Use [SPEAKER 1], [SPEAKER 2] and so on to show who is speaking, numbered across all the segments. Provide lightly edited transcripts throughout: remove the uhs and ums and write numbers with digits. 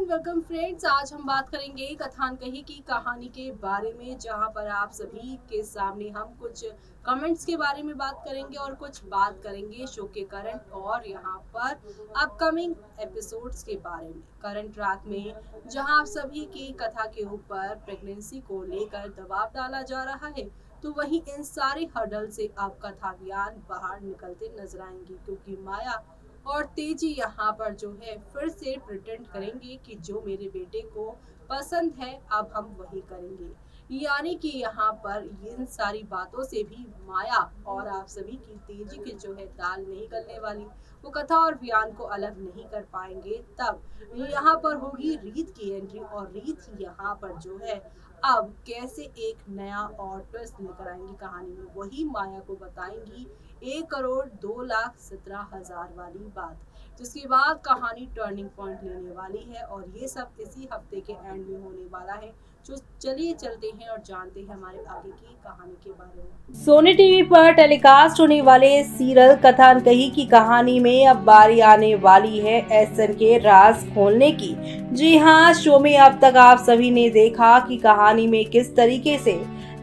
[SPEAKER 1] Welcome friends. आज हम बात करेंगे कथान कही की कहानी के बारे में, जहां पर आप सभी के सामने हम कुछ कमेंट्स के बारे में बात करेंगे और कुछ बात करेंगे शो के करंट और यहां पर अपकमिंग एपिसोड्स के बारे में। करंट ट्रैक में जहां आप सभी की कथा के ऊपर प्रेगनेंसी को लेकर दबाव डाला जा रहा है, तो वहीं इन सारे हर्डल से अब कथावियान बाहर निकलते नजर आएंगे, क्योंकि माया और तेजी यहाँ पर जो है फिर से प्रिटेंड करेंगे कि जो मेरे बेटे को पसंद है अब हम वही करेंगे। यानी कि यहाँ पर इन सारी बातों से भी माया और आप सभी की तेजी की जो है दाल नहीं गलने वाली। वो कथा और व्यान को अलग नहीं कर पाएंगे। तब यहाँ पर होगी रीत की एंट्री, और रीत यहाँ पर जो है अब कैसे एक नया और ट्विस्ट लेकर आएंगी कहानी में, वही माया को बताएंगी 1,02,17,000 वाली बात, जिसके बाद कहानी टर्निंग पॉइंट लेने वाली है। और ये सब इसी हफ्ते के एंड में होने वाला है। जो चलिए चलते हैं और जानते हैं हमारे आगे की कहानी के बारे में। सोनी टीवी पर टेलीकास्ट होने वाले सीरियल कथान कही की कहानी में अब बारी आने वाली है एहसन के राज खोलने की। जी हाँ, शो में अब तक आप सभी ने देखा कि कहानी में किस तरीके से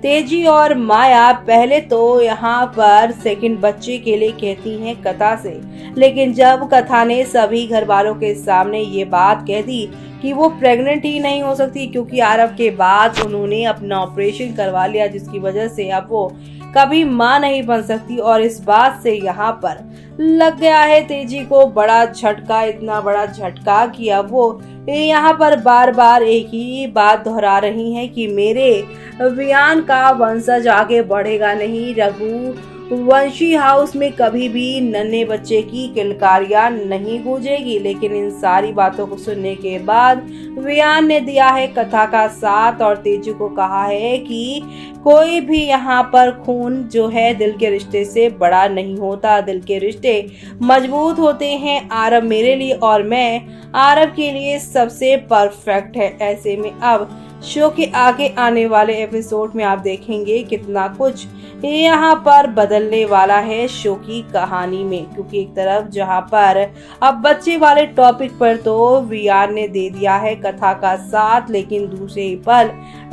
[SPEAKER 1] तेजी और माया पहले तो यहाँ पर सेकंड बच्चे के लिए कहती हैं कथा से, लेकिन जब कथा ने सभी घर वालों के सामने ये बात कह दी कि वो प्रेग्नेंट ही नहीं हो सकती, क्योंकि आरव के बाद उन्होंने अपना ऑपरेशन करवा लिया, जिसकी वजह से अब वो कभी मां नहीं बन सकती। और इस बात से यहाँ पर लग गया है तेजी को बड़ा झटका, इतना बड़ा झटका कि अब वो यहाँ पर बार बार एक ही बात दोहरा रही हैं कि मेरे वियान का वंशज आगे बढ़ेगा नहीं, रघुवंशी हाउस में कभी भी नन्हे बच्चे की किलकारियां नहीं गूंजेगी। लेकिन इन सारी बातों को सुनने के बाद वियान ने दिया है कथा का साथ और तेजी को कहा है कि कोई भी यहाँ पर खून जो है दिल के रिश्ते से बड़ा नहीं होता, दिल के रिश्ते मजबूत होते हैं। आरव मेरे लिए और मैं आरव के लिए सबसे परफेक्ट है। ऐसे में अब शो के आगे आने वाले एपिसोड में आप देखेंगे कितना कुछ यहाँ पर बदलने वाला है शो की कहानी में, क्योंकि एक तरफ जहाँ पर अब बच्चे वाले टॉपिक पर तो वियान ने दे दिया है कथा का साथ, लेकिन दूसरे ही पल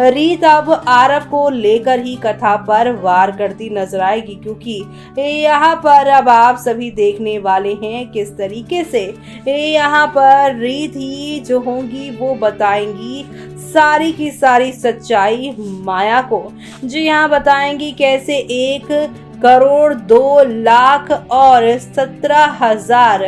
[SPEAKER 1] रीत अब आरव को लेकर ही कथा पर वार करती नजर आएगी, क्योंकि यहाँ पर अब आप सभी देखने वाले हैं किस तरीके से यहाँ पर रीत ही जो होंगी वो बताएंगी सारी की सारी सच्चाई माया को। जी हाँ, बताएंगी कैसे 1,02,17,000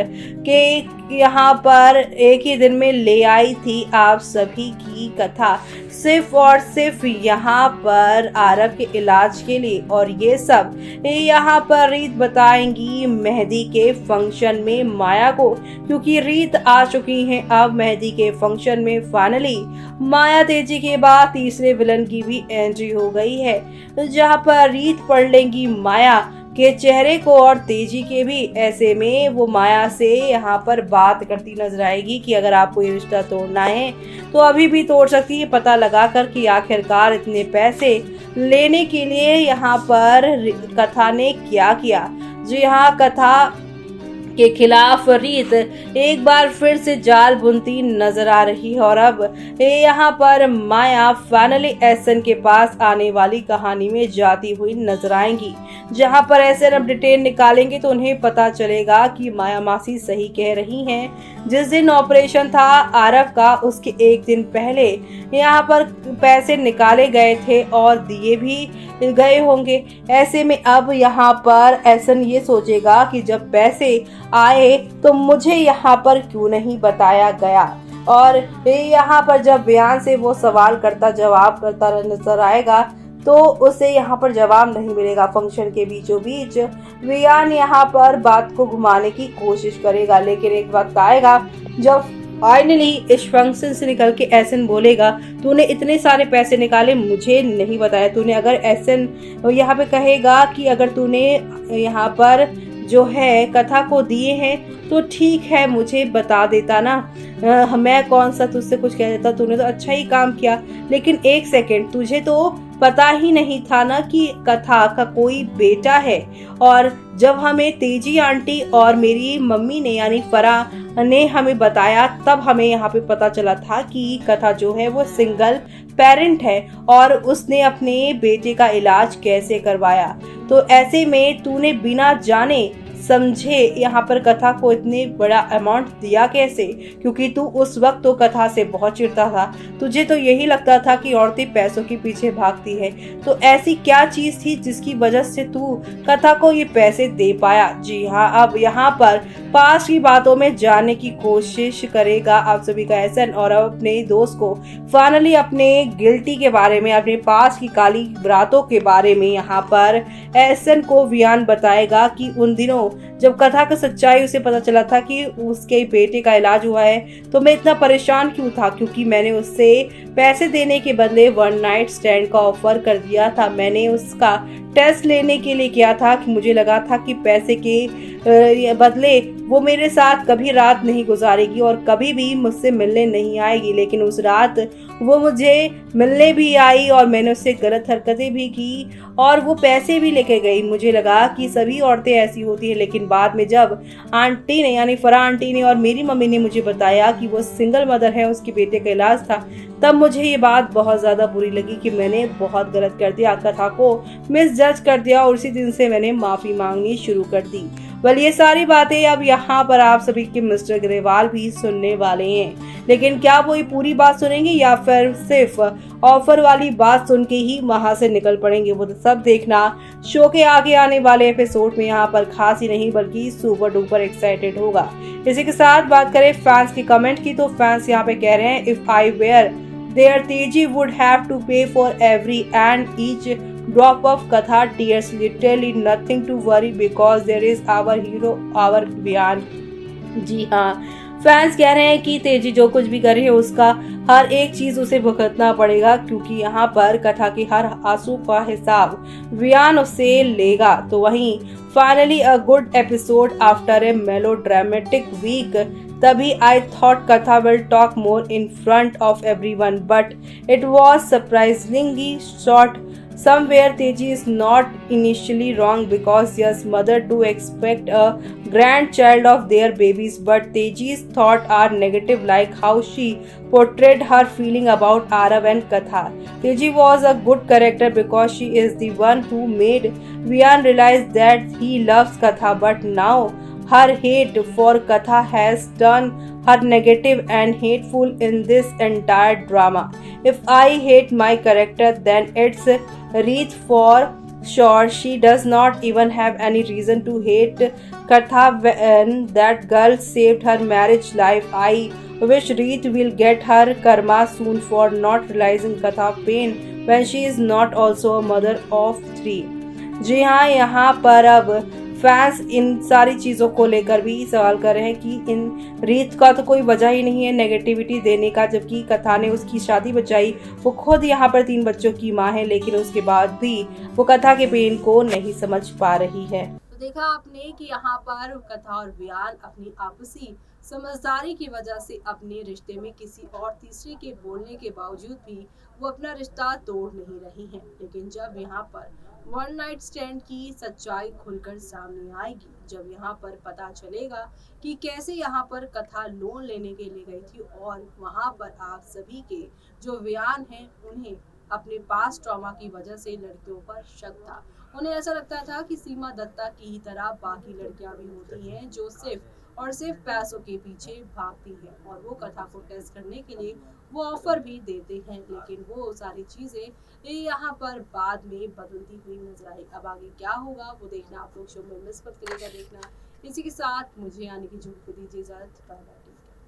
[SPEAKER 1] के यहाँ पर एक ही दिन में ले आई थी आप सभी की कथा, सिर्फ और सिर्फ यहाँ पर आरव के इलाज के लिए। और ये सब यहाँ पर रीत बताएंगी मेहंदी के फंक्शन में माया को, क्योंकि रीत आ चुकी है अब मेहंदी के फंक्शन में। फाइनली माया तेजी के बाद तीसरे विलन की भी एंट्री हो गई है, जहाँ पर रीत पढ़ लेंगी माया के चेहरे को और तेजी के भी। ऐसे में वो माया से यहाँ पर बात करती नजर आएगी कि अगर आपको ये रिश्ता तोड़ना है तो अभी भी तोड़ सकती है, पता लगा कर कि आखिरकार इतने पैसे लेने के लिए यहाँ पर कथा ने क्या किया। जी हाँ, कथा के खिलाफ रीत एक बार फिर से जाल बुनती नजर आ रही है। और अब यहाँ पर माया फाइनली एहसन के पास आने वाली कहानी में जाती हुई नजर आएंगी, जहाँ पर एहसन अब डिटेल निकालेंगे तो उन्हें पता चलेगा कि माया मासी सही कह रही हैं। जिस दिन ऑपरेशन था आरव का, उसके एक दिन पहले यहाँ पर पैसे निकाले गए थे और दिए भी गए होंगे। ऐसे में अब यहाँ पर एहसन ये सोचेगा कि जब पैसे आए तो मुझे यहाँ पर क्यों नहीं बताया गया। और यहाँ पर जब बयान से वो सवाल करता जवाब करता नजर आएगा तो उसे यहाँ पर जवाब नहीं मिलेगा। फंक्शन के बीचों बीच बयान यहाँ पर बात को घुमाने की कोशिश करेगा, लेकिन एक वक्त आएगा जब फाइनली इस फंक्शन से निकल के एहसन बोलेगा तूने इतने सारे पैसे निकाले मुझे नहीं बताया तूने। अगर एहसन यहाँ पे कहेगा कि अगर तूने यहाँ पर
[SPEAKER 2] जो है कथा को दिए हैं तो ठीक है, मुझे बता देता ना। मैं कौन सा तुझसे कुछ कह देता, तूने तो अच्छा ही काम किया। लेकिन एक सेकंड, तुझे तो पता ही नहीं था ना कि कथा का कोई बेटा है। और जब हमें तेजी आंटी और मेरी मम्मी ने यानी फरा ने हमें बताया, तब हमें यहाँ पे पता चला था कि कथा जो है वो सिंगल पेरेंट है और उसने अपने बेटे का इलाज कैसे करवाया। तो ऐसे में तूने बिना जाने समझे यहाँ पर कथा को इतने बड़ा अमाउंट दिया कैसे? क्योंकि तू उस वक्त तो कथा से बहुत चिढ़ता था, तुझे तो यही लगता था कि औरतें पैसों के पीछे भागती है। तो ऐसी क्या चीज थी जिसकी वजह से तू कथा को ये पैसे दे पाया? जी हाँ, अब यहाँ पर पास की बातों में जानने की कोशिश करेगा आप सभी का एहसन, और अब अपने दोस्त को फाइनली अपने गिल्टी के बारे में, अपने पास की काली रातों के बारे में यहाँ पर एहसन को वियान बताएगा कि उन दिनों जब कथा का सच्चाई उसे पता चला था कि उसके बेटे का इलाज हुआ है, तो मैं इतना परेशान क्यों था? क्योंकि मैंने उससे पैसे देने के बदले वन नाइट स्टैंड का ऑफर कर दिया था। मैंने उसका टेस्ट लेने के लिए किया था कि मुझे लगा था कि पैसे के बदले वो मेरे साथ कभी रात नहीं गुजारेगी और कभी भी मुझसे मिलने नहीं आएगी। लेकिन उस रात वो मुझे मिलने भी आई और मैंने उससे गलत हरकतें भी की और वो पैसे भी लेके गई। मुझे लगा कि सभी औरतें ऐसी होती हैं, लेकिन बाद में जब आंटी ने यानी फरा आंटी ने और मेरी मम्मी ने मुझे बताया कि वो सिंगल मदर है, उसके बेटे का इलाज था, तब मुझे ये बात बहुत ज़्यादा बुरी लगी कि मैंने बहुत गलत कर दिया, कथा को मिसजज कर दिया और उसी दिन से मैंने माफ़ी मांगनी शुरू कर दी। वेल, ये सारी बातें अब यहाँ पर आप सभी के मिस्टर ग्रेवाल भी सुनने वाले हैं, लेकिन क्या वो ये पूरी बात सुनेंगे या फिर सिर्फ ऑफर वाली बात सुन के ही वहां से निकल पड़ेंगे? वो तो सब देखना शो के आगे आने वाले एपिसोड में। यहाँ पर खास ही नहीं बल्कि सुपर डुपर एक्साइटेड होगा। इसी के साथ बात करें फैंस के कमेंट की, तो फैंस यहाँ पे कह रहे हैं, इफ आई वेयर देयर तेजी वुड हैव टू पे for every and each drop of Katha tears, literally nothing to worry because there is our hero, our Vian। जी हाँ, फैंस कह रहे हैं कि तेजी जो कुछ भी करे उसका हर एक चीज उसे भुगतना पड़ेगा, क्योंकि यहाँ पर कथा के हर आंसू का हिसाब वियान उससे लेगा। तो वहीं finally a good episode after a melodramatic week, तभी I thought Katha will talk more in front of everyone, but it was surprisingly short. Somewhere Teji is not initially wrong because yes, mother do expect a grandchild of their babies, but Teji's thoughts are negative, like how she portrayed her feeling about Arav and Katha. Teji was a good character because she is the one who made Vian realize that he loves Katha, but now her hate for Katha has turned her negative and hateful in this entire drama. If I hate my character, then it's Reeth for sure. She does not even have any reason to hate Katha when that girl saved her marriage life. I wish Reeth will get her karma soon for not realizing Katha pain when she is not also a mother of 3। जी हाँ, यहाँ पर अब fans इन सारी चीज़ों को लेकर भी सवाल कर रहे हैं कि इन रीत का तो कोई वजह ही नहीं है नेगेटिविटी देने का, जबकि कथा ने उसकी शादी बचाई। वो खुद यहाँ पर 3 बच्चों की माँ है, लेकिन उसके बाद भी वो कथा के पेन को नहीं समझ पा रही है।
[SPEAKER 1] तो देखा आपने कि यहाँ पर कथा और वियान अपनी आपसी समझदारी की वजह से अपने रिश्ते में किसी और तीसरे के बोलने के बावजूद भी वो अपना रिश्ता तोड़ नहीं रही हैं। लेकिन जब यहाँ पर वन नाइट स्टैंड की सच्चाई खुलकर सामने आएगी, जब यहाँ पर पता चलेगा कि कैसे यहाँ पर कथा लोन लेने के लिए गई थी और वहाँ पर आप सभी के जो वियान हैं उन्हें अपने पास ट्रॉमा की वजह से लड़कियों पर शक था। उन्हें ऐसा लगता था कि सीमा दत्ता की ही तरह बाकी लड़कियां भी होती हैं जो सिर्फ और सिर्फ पैसों के पीछे भागती हैं, और वो कथा को टेस्ट करने के लिए वो ऑफर भी देते हैं। लेकिन वो सारी चीजें यहाँ पर बाद में बदलती हुई नजर आई। अब आगे क्या होगा वो देखना आप लोग शो में मिस मत करिएगा देखना। इसी के साथ मुझे यानी कि झूठ को दीजिए इजाजत। Bye bye.